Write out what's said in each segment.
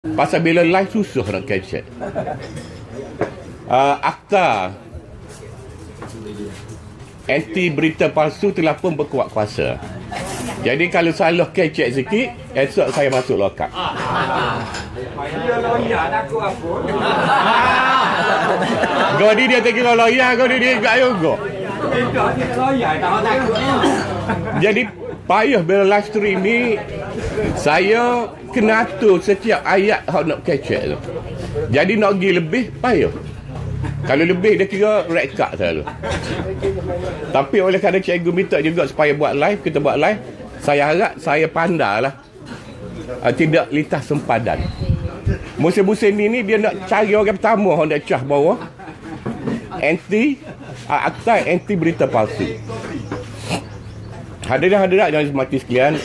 Pasal bila live susah nak catch. Akta anti berita palsu telah pun berkuat kuasa. Jadi kalau salah catch sikit, esok saya masuk lokap. Dia lawyer takut apa? Godi dia tak kira lawyer, godi dia agak juga. Dia lawyer takut. Jadi payah bila live stream ni, saya kena atur setiap ayat hak nak catch tu. Jadi nak pergi lebih payah. Kalau lebih dia kira red card selalu. Tapi oleh kerana cikgu minta juga supaya buat live, kita buat live, saya harap saya pandailah tidak lintas sempadan. Musim-musim ni dia nak cari orang pertama yang nak cah bawah akta anti berita palsu. Hadirin-hadirat yang hormati sekalian,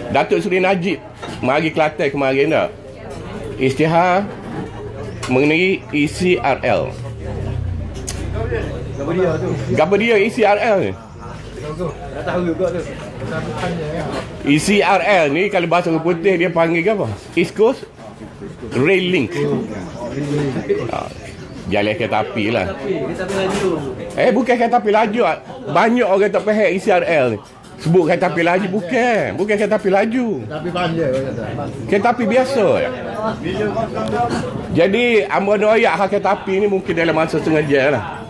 Datuk Seri Najib mari Kelantan kemarin dah isytihar mengenai ECRL. Apa dia ECRL ni? Tak tahu juga tu. ECRL ni kalau bahasa orang putih dia panggil apa? East Coast Rail Link. Jalan kereta api lah. Bukan kereta api laju. Banyak orang tak faham ECRL ni. Sebut kereta api laju, bukan kereta api laju. Tapi panjang kereta api biasa ya. Jadi ambil noyak hak kereta api ni mungkin dalam masa setengah jam lah.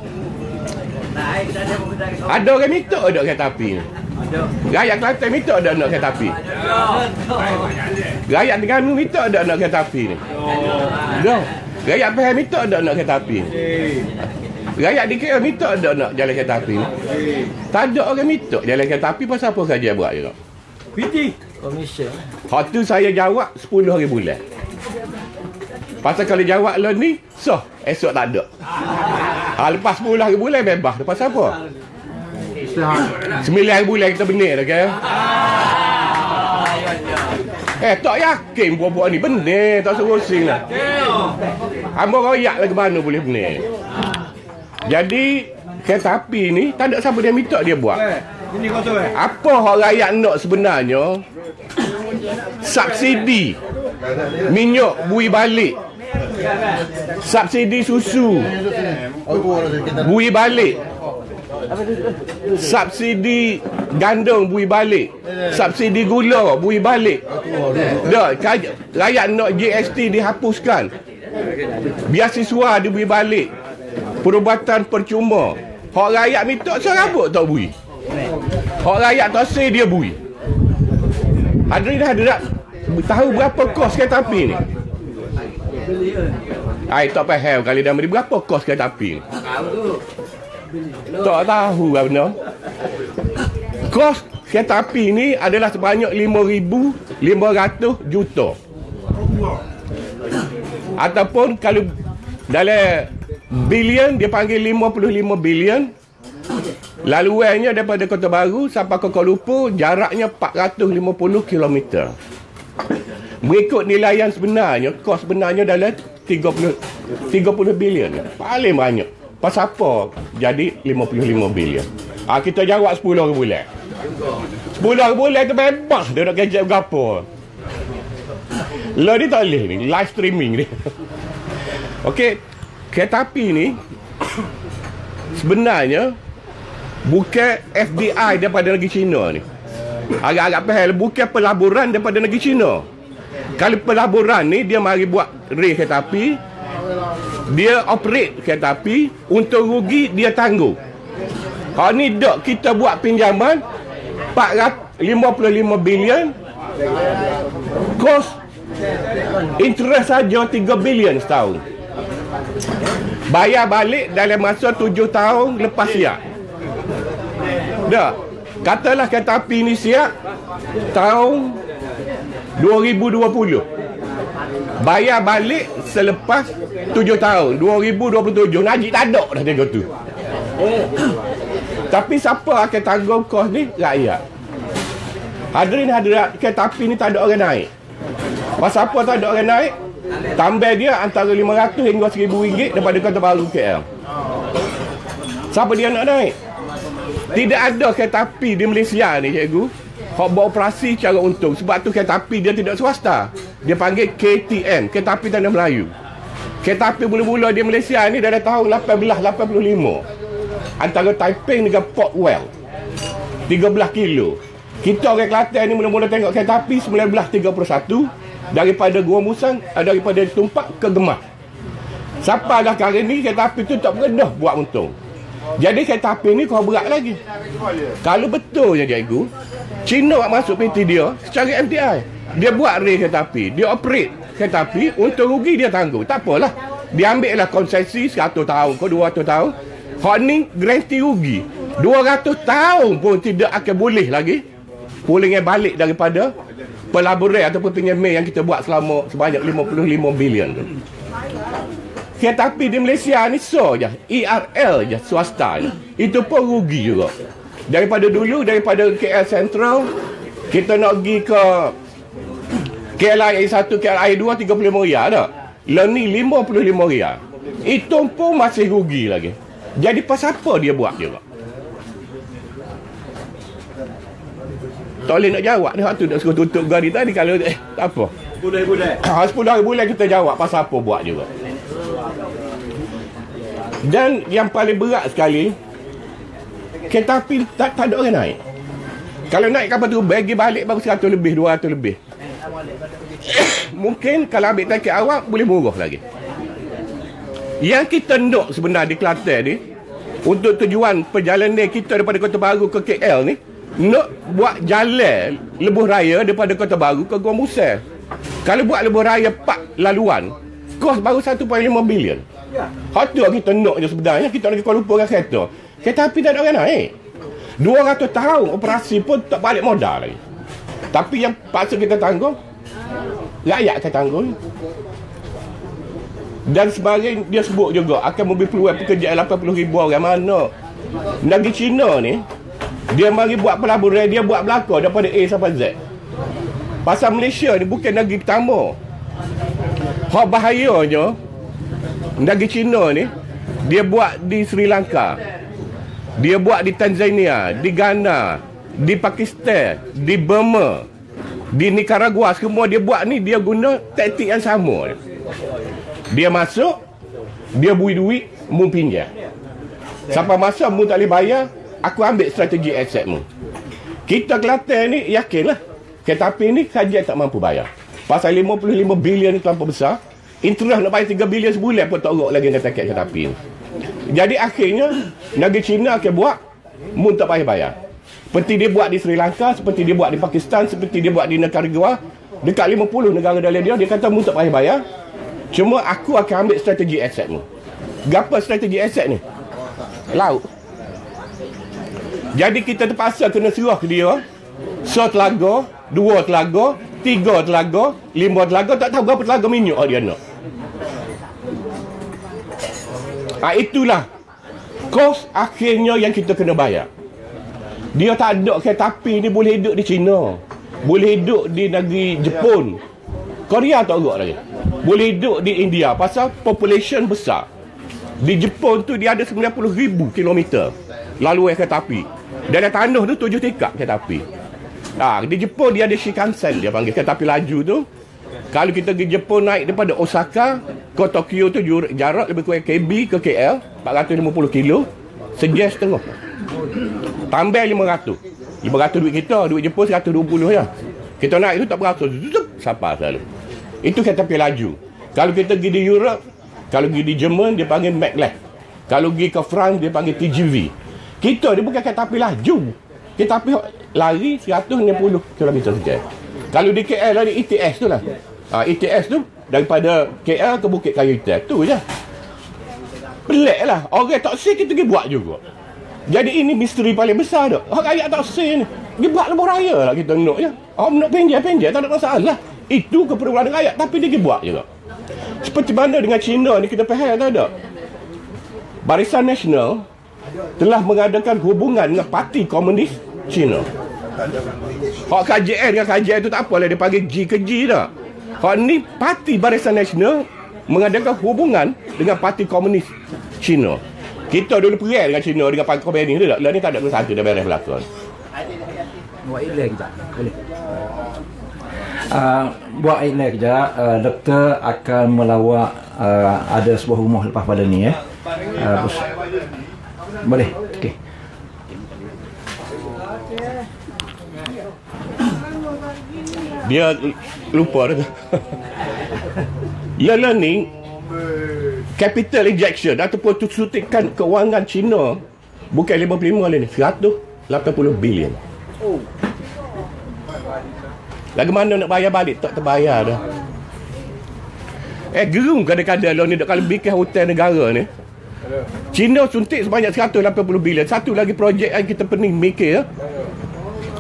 Ada orang minta ada kereta api ni. Rakyat Kelantan minta ada nak kereta api. Rakyat Terengganu minta ada nak kereta api ni. Rakyat Pahang minta ada nak kereta api ni. Rakyat di KL minta ada nak jalan kereta api ni. Tak ada orang minta jalan kereta api, pasal apa saja buat je. PT Komisen. Hak tu saya jawab 10 hari bulan. Pasal kalau jawab lah ni, esok tak ada. Lepas 10 hari bulan bebas. Lepas apa? 9 hari bulan kita benar dah kan? Tak yakin buat-buat ni benar, tak suruh sing lah. Hamba royak lah ke mana boleh benar. Jadi kereta api ni tak ada siapa dia minta dia buat. Apa hak rakyat nak sebenarnya? Subsidi minyak bui balik, subsidi susu bui balik, subsidi gandum bui balik, subsidi gula bui balik. Rakyat nak GST dihapuskan, biasiswa dibui balik, perubatan percuma. Hak rakyat minta serabut tak bui. Hak rakyat tak say dia bui. Hadirin-hadirat tahu berapa kos kereta api ni? Tak faham kali dah beri berapa kos kereta api ni. Tak tahu apa benda. Kos kereta api ni adalah sebanyak 5,500 juta. Ataupun kalau dalam bilion dia panggil 55 bilion. Laluannya daripada Kota Baru sampai ke Kuala Lumpur jaraknya 450 km. Mengikut nilaian sebenarnya, kos sebenarnya dalam 30 bilion. Paling banyak. Pasal apa jadi 55 bilion? Kita jawab 10 hari bulan. 10 hari bulan tu bebas dia nak gadget berapa. Lah ni tak boleh ni, live streaming ni. Okey, kereta api ni sebenarnya bukan FDI daripada negeri China ni. Agak-agak faham, bukan pelaburan daripada negeri China. Kalau pelaburan ni dia mari buat rel kereta api, dia operate kereta api, untung rugi dia tanggung. Hak ni dak kita buat pinjaman 455 bilion, kos interest saja 3 bilion setahun. Bayar balik dalam masa 7 tahun lepas siap. Katalah kereta api ni siap tahun 2020. Bayar balik selepas 7 tahun 2027. Najib tak ada dah tengok tu. Tapi siapa akan tanggung kos ni? Rakyat. Hadirin-hadirat, kereta api ni tak ada orang naik. Pasal apa tak ada orang naik? Tambah dia antara 500 hingga 1,000 ringgit daripada Kota Baru KL. Siapa dia nak naik? Tidak ada kereta api di Malaysia ni, cikgu, hok beroperasi secara untung. Sebab tu kereta api dia tidak swasta. Dia panggil KTM, Kereta Api Tanah Melayu. Kereta api mula-mula di Malaysia ni dari tahun 1885. Antara Taiping dengan Port Well. 13 kilo. Kita orang Kelantan ni mula-mula tengok kereta api 1931 daripada Gua Musang, daripada Tumpak ke Gemah. Sampailah kali ni kereta api tu tak pernah buat untung. Jadi kereta api ni kau berat lagi. Kalau betulnya cikgu, Cina masuk PT dia secara MTI. Dia buat rel kereta api, dia operate kereta api, untung rugi dia tanggung. Tak apalah. Dia ambil lah konsesi 100 tahun ke 200 tahun. Hak ni garanti rugi 200 tahun pun tidak akan boleh lagi pulangnya balik daripada pelaburan ataupun penyemen yang kita buat selama sebanyak 55 bilion tu. Kereta api di Malaysia ni je ERL je, swasta je. Itu pun rugi juga. Daripada dulu, daripada KL Central, kita nak pergi ke KLIA 1, KLIA 2, 35 riyal tak? Lepas ni 55 riyal. Itu pun masih rugi lagi. Jadi pasal apa dia buat juga? Tak boleh nak jawab ni. Waktu nak suruh tutup gari tadi kalau tak apa. 10 bulan. 10 hari bulan kita jawab pasal apa buat juga. Dan yang paling berat sekali, kereta api tak ada orang naik. Kalau naik kapal tu bagi balik baru 100 lebih, 200 lebih. Mungkin kalau ambil tiket awak boleh murah lagi. Yang kita nak sebenarnya di Kelantan ni, untuk tujuan perjalanan kita daripada Kota Baru ke KL ni, nak buat jalan lebuh raya daripada Kota Baru ke Gua Musang. Kalau buat lebuh raya 4 laluan, kos baru 1.5 bilion. Hotel kita nak je sebenarnya. Kita nak Kuala Lumpur dengan kereta. Kereta api tak ada orang naik. 200 tahun operasi pun tak balik modal lagi. Tapi yang paksa kita tanggung, rakyat akan tanggung. Dan sebagai dia sebut juga akan memberi peluang pekerjaan 80,000 orang. Mana negeri Cina ni, dia mari buat pelaburan, dia buat belakang daripada A sampai Z. Pasal Malaysia ni bukan negeri pertama. Hak bahayanya, negeri Cina ni, dia buat di Sri Lanka, dia buat di Tanzania, di Ghana, di Pakistan, di Burma, di Nicaragua. Semua dia buat ni, dia guna taktik yang sama. Dia masuk, dia bui duit, mu pinjam. Sampai masa mu tak boleh bayar, aku ambil strategi aset mu. Kita Kelantan ni yakinlah kereta api ni kajian tak mampu bayar. Pasal 55 bilion ni terlampau besar. Interest nak bayar 3 bilion sebulan pun tak urut lagi dengan tiket kereta api ni. Jadi akhirnya negeri China akan buat, mu tak payah bayar. Seperti dia buat di Sri Lanka, seperti dia buat di Pakistan, seperti dia buat di Nicaragua. Dekat 50 negara dalam dia kata mu tak payah bayar. Cuma aku akan ambil strategi aset mu. Gapa strategi aset ni? Laut. Jadi kita terpaksa kena serah ke dia. Telaga, 2 telaga, 3 telaga, 5 telaga, tak tahu berapa telaga minyak dia nak. Itulah kos akhirnya yang kita kena bayar. Dia tak ada kereta api ni boleh hidup di China, boleh hidup di negeri Jepun, Korea tak urut lagi, boleh hidup di India pasal population besar. Di Jepun tu dia ada 90,000 kilometer laluan kereta api. Dalam tanah tu 7 tingkat kereta api. Di Jepun dia ada Shinkansen, dia panggil kereta api laju tu. Kalau kita pergi Jepun naik daripada Osaka ke Tokyo tu jarak lebih kurang KB ke KL 450 kilo, sejam setengah. Tambah 500 duit kita, duit Jepun 120 je. Kita naik tu tak berasa, zup, sampai selalu. Itu kereta api laju. Kalau kita pergi di Europe, kalau pergi di Jerman dia panggil Maglev. Kalau pergi ke France dia panggil TGV. Kita dia bukan kereta api laju. Kereta api lari 160 km sejam. Kalau di KL ada ETS tu lah. ETS tu daripada KL ke Bukit Kayu Hitam tu je. Pelik lah. Orang tak say kita pergi buat juga. Jadi ini misteri paling besar tu. Orang rakyat tak say ni. Dia buat lebuh raya lah kita nak je. Orang nak penjam tak ada masalah. Itu keperluan rakyat tapi dia pergi buat juga. Seperti mana dengan China ni kita faham tak ada. Barisan Nasional telah mengadakan hubungan dengan Parti Komunis China. Hak KJN dengan KJN tu tak apalah, dia panggil G ke G dah. Hak ni Parti Barisan Nasional mengadakan hubungan dengan Parti Komunis China. Kita dulu perang dengan China dengan Parti Komunis ni tak. Lah ni tak ada satu dah beres belakang. Buat ilek kejap. Boleh. Buat iklan kejap. Doktor akan melawat ada sebuah rumah lepas pada ni ya. Boleh. Okey. Dia lupa dah. Ialah ni capital injection ataupun suntikan kewangan Cina bukan 55 lah ni, 180 bilion. Lagu mana nak bayar balik tak terbayar dah. Gerung kadang-kadang lah ni dok kalau bikin hotel negara ni. Cina suntik sebanyak 180 bilion. Satu lagi projek yang kita pening mikir.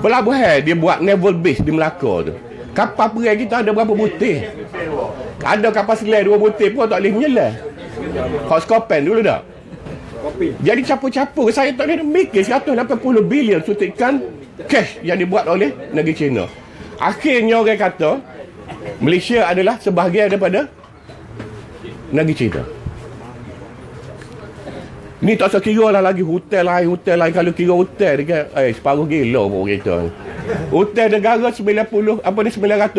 Pelabuhan dia buat naval base di Melaka tu. Kapal perang kita ada berapa butir? Ada kapal selam 2 butir pun tak boleh menyelam. Hot Scorpion dulu dah. Jadi capur-capur saya tak boleh mikir 180 bilion suntikan cash yang dibuat oleh negeri China. Akhirnya orang kata Malaysia adalah sebahagian daripada negeri China. Ni tak usah kira lah lagi hotel lain. Kalau kira hotel dia kan separuh gila pun kita. Hotel negara 900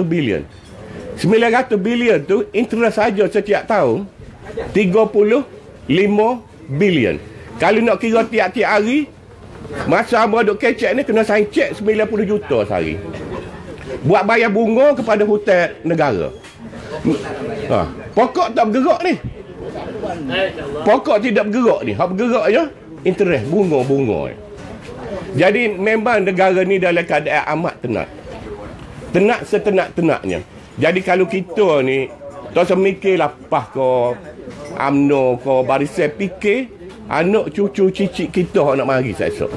bilion. 900 bilion tu interest saja setiap tahun 35 bilion. Kalau nak kira tiap-tiap hari, masa abang duk kecek ni kena sign cek 90 juta sehari. Buat bayar bunga kepada hotel negara. Pokok tak bergerak ni. Pokok tidak bergerak ni. Hak bergerak je interest bunga-bunga. Jadi memang negara ni dalam keadaan amat tenat. Tenat setenat-tenatnya. Jadi kalau kita ni tak usah mikir lapah ke UMNO ke Barisan, fikir anak cucu cicit kita nak mari esok.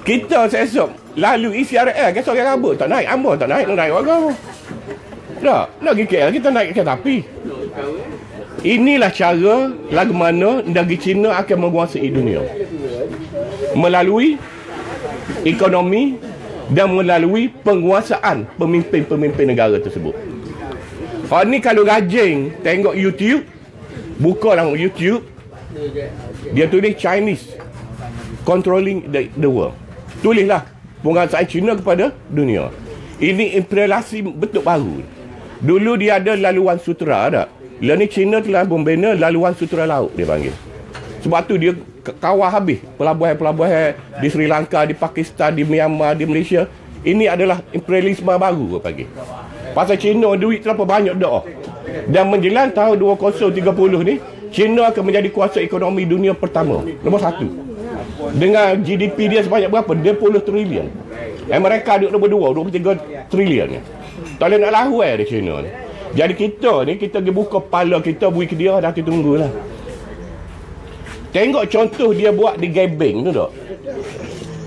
Kita esok lalu ICRL ke seorang rambut tak naik, ambo tak naik, nak naik warga. Tak, nak pergi KL kita naik kereta api. Inilah cara lagu mana negeri China akan menguasai dunia. Melalui ekonomi dan melalui penguasaan pemimpin-pemimpin negara tersebut. Ni kalau rajin tengok YouTube, buka dalam YouTube, dia tulis Chinese controlling the world. Tulislah penguasaan China kepada dunia. Ini imperialisasi bentuk baru. Dulu dia ada laluan sutera tak? Lalu ni China telah membina laluan sutera laut dia panggil. Sebab tu dia kawal habis pelabuhan-pelabuhan di Sri Lanka, di Pakistan, di Myanmar, di Malaysia. Ini adalah imperialisme baru pagi. Pasal China duit terlalu banyak dah. Dan menjelang tahun 2030 ni, China akan menjadi kuasa ekonomi dunia pertama, nombor 1. Dengan GDP dia sebanyak berapa? 20 trilion. Amerika duduk nombor 2, 23 trilion. Tak boleh nak lahuai di China ni. Jadi kita ni, kita pergi buka kepala kita, bui ke dia, dah kita tunggulah. Tengok contoh dia buat di Gebeng tu tak?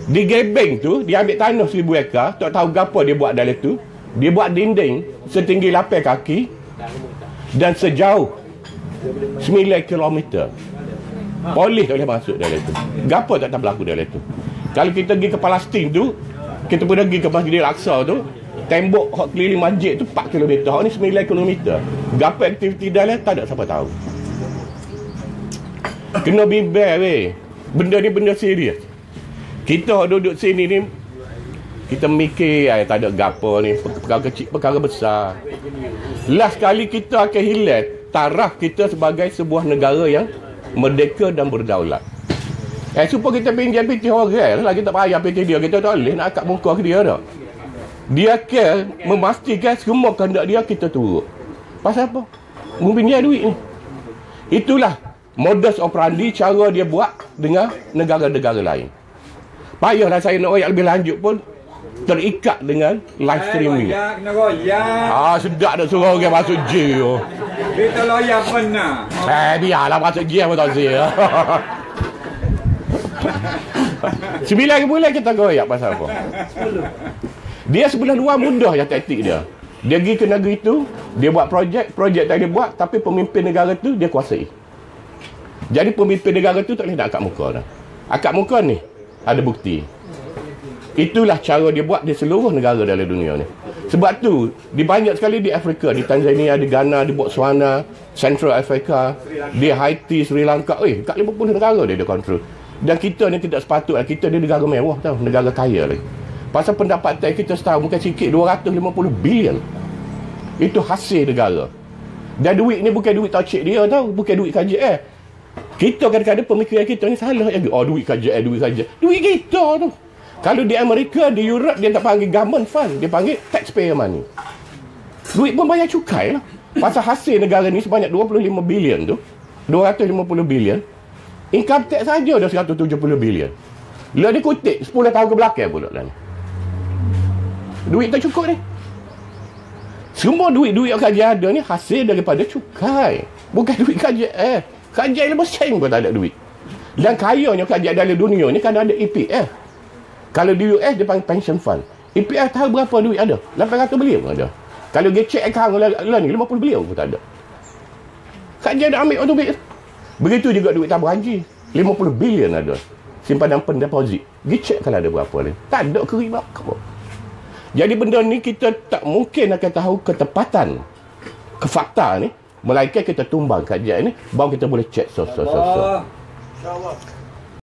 Di Gebeng tu, dia ambil tanah 1000 ekar, tak tahu apa dia buat dalam tu. Dia buat dinding setinggi 8 kaki dan sejauh 9 km. Polis tak boleh masuk dalam tu. Gapo tak berlaku dalam tu. Kalau kita pergi ke Palestin tu, kita pun pergi ke Masjid Al-Aqsa tu, tembok hak keliling masjid tu 4 km, hak ni 9 km. Gapo aktiviti dalam tak ada siapa tahu. Kena bimbang weh. Benda ni benda serius. Kita duduk sini ni, kita mikir tak ada gapo ni, perkara kecil, perkara besar. Last kali kita akan hilang taraf kita sebagai sebuah negara yang merdeka dan berdaulat. Supaya kita pinjam PT orang lah, kita bayar PT dia, kita tak boleh nak akak muka ke dia dah. Dia akan memastikan semua kehendak dia kita turut. Pasal apa? Pinjam duit ni. Itulah modus operandi, cara dia buat dengan negara-negara lain. Payahlah saya nak royak lebih lanjut pun terikat dengan live streaming. Kena royak. Sedap dah suruh orang masuk jail. Kita royak pernah. Biarlah masuk jail pun tak saya. 9 bulan kita royak pasal apa? Dia sebelah luar mudah yang taktik dia. Dia pergi ke negeri tu, dia buat projek tak dia buat, tapi pemimpin negara tu dia kuasai. Jadi pemimpin negara tu tak boleh nak akak muka dah. Akak muka ni ada bukti. Itulah cara dia buat di seluruh negara dalam dunia ni. Sebab tu di banyak sekali di Afrika, di Tanzania, di Ghana, di Botswana, Central Africa, di Haiti, Sri Lanka, kat 50 negara dia kontrol. Dan kita ni tidak sepatutnya. Kita ni negara mewah tau, negara kaya lagi. Pasal pendapatan kita setahun bukan sikit, 250 bilion. Itu hasil negara. Dan duit ni bukan duit taucik dia tau, bukan duit KJL. Kita kadang-kadang pemikiran kita ni salah. Duit KJL, duit KJL. Duit kita tu. Kalau di Amerika, di Europe, dia tak panggil government fund, dia panggil taxpayer money. Duit pun bayar cukai lah. Pasal hasil negara ni sebanyak 25 bilion tu, 250 bilion, income tax saja dah 170 bilion. Lah dia kutip 10 tahun ke belakang pula lah ni. Duit tak cukup ni. Semua duit-duit yang kajian ada ni hasil daripada cukai, bukan duit kajian. Kajian 5% pun tak ada duit. Dan kayanya kajian dalam dunia ni kan ada EPF. Kalau di US dia panggil pension fund. EPF tahu berapa duit ada? 800 bilion ada. Kalau dia check account lah ni 50 bilion pun tak ada. Kajian dah ambil duit. Begitu juga duit tabung haji, 50 bilion ada. Simpanan pendeposit. Dia check kalau ada berapa ni. Tak ada keribat apa. Jadi benda ni kita tak mungkin akan tahu ketepatan fakta ni, melainkan kita tumbang kajian ni baru kita boleh check so.